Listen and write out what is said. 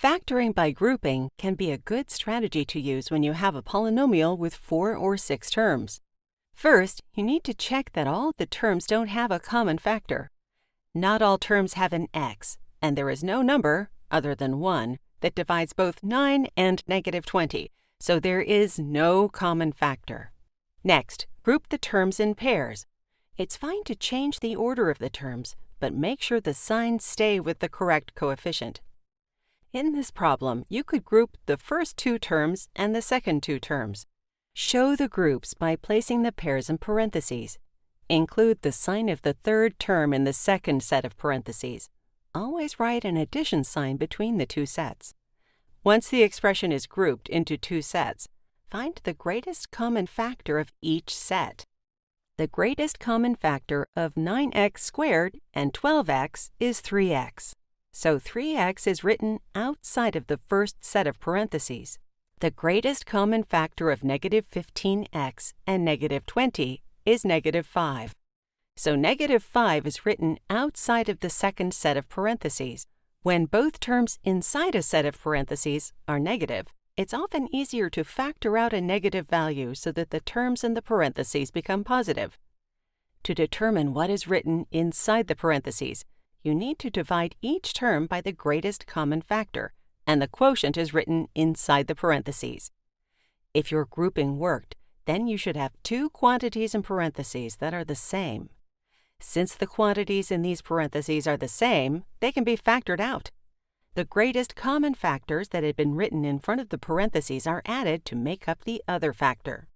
Factoring by grouping can be a good strategy to use when you have a polynomial with 4 or 6 terms. First, you need to check that all of the terms don't have a common factor. Not all terms have an x, and there is no number, other than 1, that divides both 9 and -20, so there is no common factor. Next, group the terms in pairs. It's fine to change the order of the terms, but make sure the signs stay with the correct coefficient. In this problem, you could group the first 2 terms and the second 2 terms. Show the groups by placing the pairs in parentheses. Include the sign of the third term in the second set of parentheses. Always write an addition sign between the 2 sets. Once the expression is grouped into 2 sets, find the greatest common factor of each set. The greatest common factor of 9x squared and 12x is 3x. So 3x is written outside of the first set of parentheses. The greatest common factor of -15x and -20 is -5. So -5 is written outside of the second set of parentheses. When both terms inside a set of parentheses are negative, it's often easier to factor out a negative value so that the terms in the parentheses become positive. To determine what is written inside the parentheses, you need to divide each term by the greatest common factor, and the quotient is written inside the parentheses. If your grouping worked, then you should have 2 quantities in parentheses that are the same. Since the quantities in these parentheses are the same, they can be factored out. The greatest common factors that had been written in front of the parentheses are added to make up the other factor.